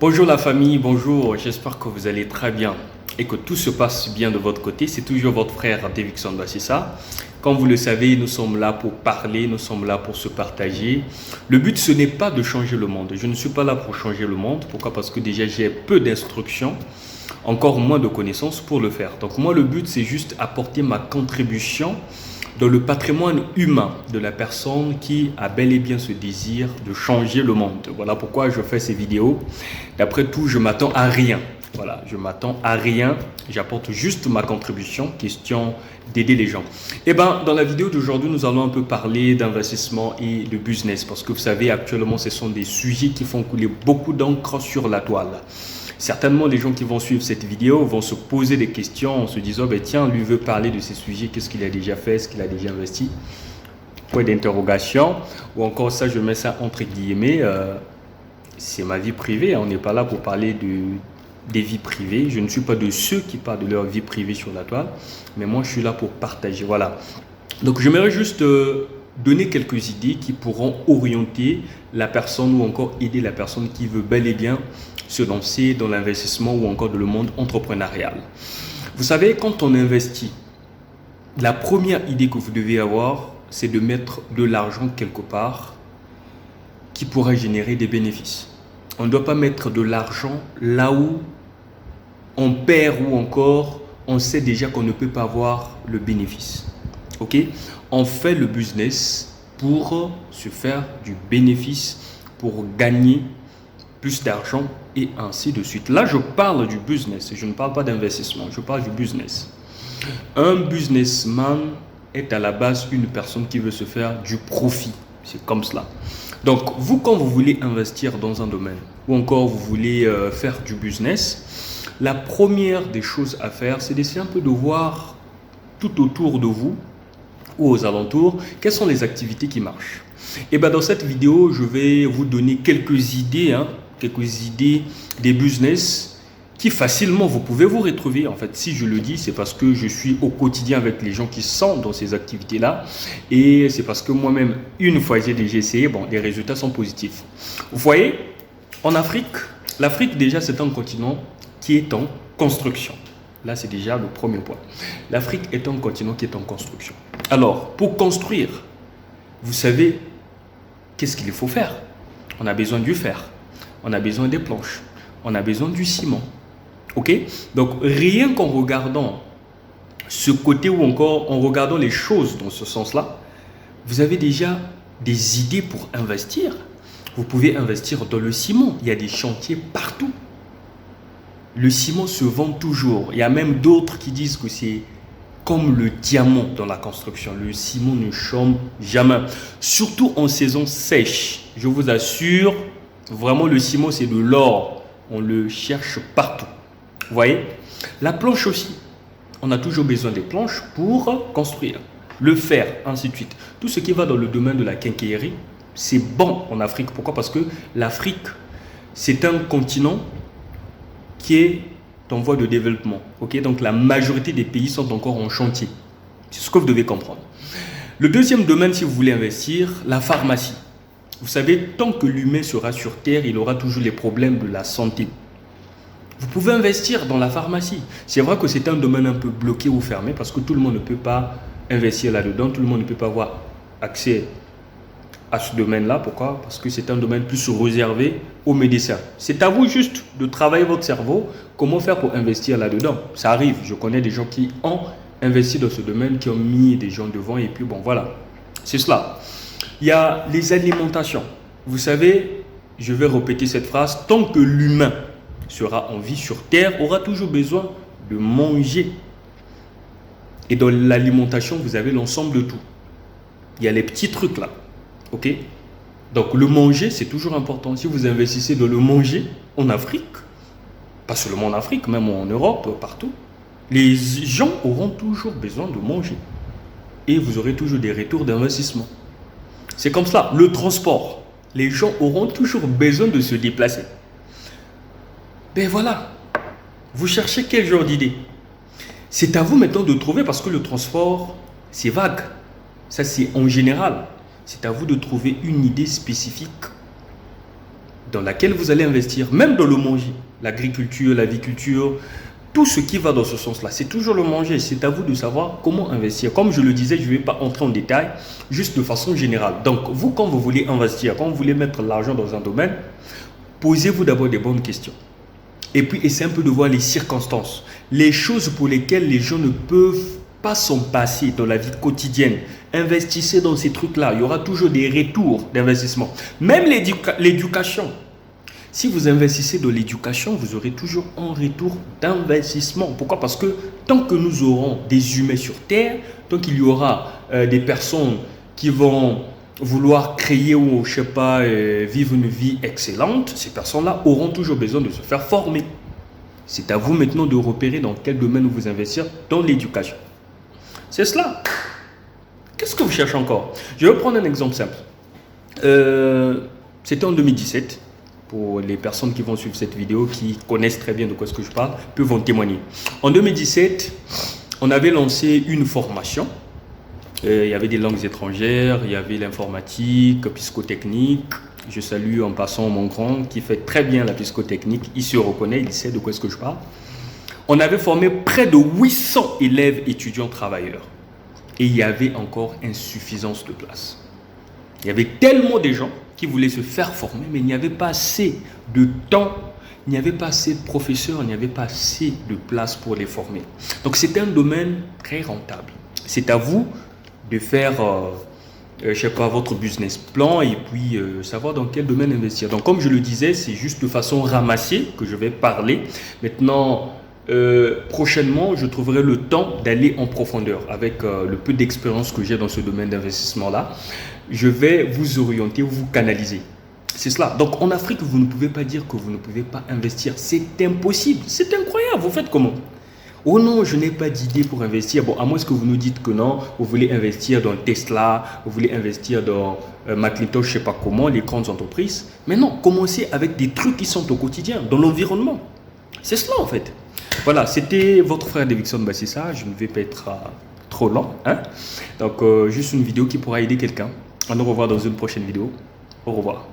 Bonjour la famille, bonjour, j'espère que vous allez très bien et que tout se passe bien de votre côté. C'est toujours votre frère Davidson Bassissa. Comme vous le savez, nous sommes là pour parler, nous sommes là pour se partager. Le but, ce n'est pas de changer le monde. Je ne suis pas là pour changer le monde. Pourquoi? Parce que déjà, j'ai peu d'instructions, encore moins de connaissances pour le faire. Donc moi, le but, c'est juste apporter ma contribution dans le patrimoine humain de la personne qui a bel et bien ce désir de changer le monde. Voilà pourquoi je fais ces vidéos. D'après tout, je m'attends à rien. Voilà, je m'attends à rien. J'apporte juste ma contribution, question d'aider les gens. Et bien, dans la vidéo d'aujourd'hui, nous allons un peu parler d'investissement et de business. Parce que vous savez, actuellement, ce sont des sujets qui font couler beaucoup d'encre sur la toile. Certainement, les gens qui vont suivre cette vidéo vont se poser des questions en se disant, ben, tiens, lui veut parler de ces sujets, qu'est-ce qu'il a déjà fait, est-ce qu'il a déjà investi? Point d'interrogation. Ou encore ça, je mets ça entre guillemets, c'est ma vie privée, on n'est pas là pour parler des vies privées. Je ne suis pas de ceux qui parlent de leur vie privée sur la toile, mais moi, je suis là pour partager. Voilà. Donc, j'aimerais juste donner quelques idées qui pourront orienter la personne ou encore aider la personne qui veut bel et bien se lancer dans l'investissement ou encore dans le monde entrepreneurial. Vous savez, quand on investit, la première idée que vous devez avoir, c'est de mettre de l'argent quelque part qui pourra générer des bénéfices. On ne doit pas mettre de l'argent là où on perd ou encore on sait déjà qu'on ne peut pas avoir le bénéfice. Ok? On fait le business pour se faire du bénéfice, pour gagner plus d'argent et ainsi de suite. Là, je parle du business, je ne parle pas d'investissement, je parle du business. Un businessman est à la base une personne qui veut se faire du profit. C'est comme cela. Donc, vous, quand vous voulez investir dans un domaine ou encore vous voulez faire du business, la première des choses à faire, c'est d'essayer un peu de voir tout autour de vous ou aux alentours, quelles sont les activités qui marchent. Et bien, dans cette vidéo, je vais vous donner quelques idées, des business qui facilement vous pouvez vous retrouver. En fait, si je le dis, c'est parce que je suis au quotidien avec les gens qui sont dans ces activités-là et c'est parce que moi-même, une fois j'ai déjà essayé, bon, les résultats sont positifs. Vous voyez, en Afrique, l'Afrique déjà c'est un continent qui est en construction. Là, c'est déjà le premier point. L'Afrique est un continent qui est en construction. Alors, pour construire, vous savez, qu'est-ce qu'il faut faire? On a besoin du fer, on a besoin des planches, on a besoin du ciment. Ok? Donc, rien qu'en regardant ce côté ou encore en regardant les choses dans ce sens-là, vous avez déjà des idées pour investir. Vous pouvez investir dans le ciment. Il y a des chantiers partout. Le ciment se vend toujours. Il y a même d'autres qui disent que c'est comme le diamant dans la construction. Le ciment ne chôme jamais. Surtout en saison sèche. Je vous assure, vraiment le ciment c'est de l'or. On le cherche partout. Vous voyez? La planche aussi. On a toujours besoin des planches pour construire. Le fer, ainsi de suite. Tout ce qui va dans le domaine de la quincaillerie, c'est bon en Afrique. Pourquoi? Parce que l'Afrique, c'est un continent qui est en voie de développement. Okay? Donc la majorité des pays sont encore en chantier. C'est ce que vous devez comprendre. Le deuxième domaine, si vous voulez investir, la pharmacie. Vous savez, tant que l'humain sera sur Terre, il aura toujours les problèmes de la santé. Vous pouvez investir dans la pharmacie. C'est vrai que c'est un domaine un peu bloqué ou fermé parce que tout le monde ne peut pas investir là-dedans. Tout le monde ne peut pas avoir accès à ce domaine-là. Pourquoi? Parce que c'est un domaine plus réservé aux médecins. C'est à vous juste de travailler votre cerveau. Comment faire pour investir là-dedans? Ça arrive. Je connais des gens qui ont investi dans ce domaine, qui ont mis des gens devant et puis bon, voilà. C'est cela. Il y a les alimentations. Vous savez, je vais répéter cette phrase. Tant que l'humain sera en vie sur Terre, aura toujours besoin de manger. Et dans l'alimentation, vous avez l'ensemble de tout. Il y a les petits trucs là. Ok? Donc le manger, c'est toujours important. Si vous investissez dans le manger en Afrique, pas seulement en Afrique, même en Europe, partout, les gens auront toujours besoin de manger. Et vous aurez toujours des retours d'investissement. C'est comme ça. Le transport, les gens auront toujours besoin de se déplacer. Ben voilà. Vous cherchez quel genre d'idée? C'est à vous maintenant de trouver parce que le transport, c'est vague. Ça, c'est en général. C'est à vous de trouver une idée spécifique dans laquelle vous allez investir, même dans le manger, l'agriculture, l'aviculture, tout ce qui va dans ce sens-là, c'est toujours le manger. C'est à vous de savoir comment investir. Comme je le disais, je ne vais pas entrer en détail, juste de façon générale. Donc, vous, quand vous voulez investir, quand vous voulez mettre l'argent dans un domaine, posez-vous d'abord des bonnes questions. Et puis, essayez un peu de voir les circonstances, les choses pour lesquelles les gens ne peuvent pas s'en passer dans la vie quotidienne. Investissez dans ces trucs-là. Il y aura toujours des retours d'investissement. Même l'éducation. Si vous investissez dans l'éducation, vous aurez toujours un retour d'investissement. Pourquoi? Parce que tant que nous aurons des humains sur Terre, tant qu'il y aura des personnes qui vont vouloir créer ou, je sais pas, vivre une vie excellente, ces personnes-là auront toujours besoin de se faire former. C'est à vous maintenant de repérer dans quel domaine vous investir dans l'éducation. C'est cela. Qu'est-ce que vous cherchez encore? Je vais prendre un exemple simple. C'était en 2017. Pour les personnes qui vont suivre cette vidéo, qui connaissent très bien de quoi est-ce que je parle, peuvent en témoigner. En 2017, on avait lancé une formation. Il y avait des langues étrangères, il y avait l'informatique, psychotechnique. Je salue en passant mon grand qui fait très bien la psychotechnique. Il se reconnaît, il sait de quoi est-ce que je parle. On avait formé près de 800 élèves étudiants travailleurs. Et il y avait encore insuffisance de place. Il y avait tellement de gens qui voulaient se faire former, mais il n'y avait pas assez de temps, il n'y avait pas assez de professeurs, il n'y avait pas assez de place pour les former. Donc c'était un domaine très rentable. C'est à vous de faire, je sais pas, votre business plan et puis savoir dans quel domaine investir. Donc comme je le disais, c'est juste de façon ramassée que je vais parler. Maintenant, prochainement, je trouverai le temps d'aller en profondeur avec le peu d'expérience que j'ai dans ce domaine d'investissement-là. Je vais vous orienter, vous canaliser. C'est cela. Donc en Afrique, vous ne pouvez pas dire que vous ne pouvez pas investir. C'est impossible. C'est incroyable. Vous faites comment? Oh non, je n'ai pas d'idée pour investir. Bon, à moins que vous nous dites que non, vous voulez investir dans Tesla, vous voulez investir dans Macintosh, je ne sais pas comment, les grandes entreprises. Mais non, commencez avec des trucs qui sont au quotidien, dans l'environnement. C'est cela en fait. Voilà, c'était votre frère Davidson Bassissa. Je ne vais pas être trop lent. Hein? Donc, juste une vidéo qui pourra aider quelqu'un. On nous revoit dans une prochaine vidéo. Au revoir.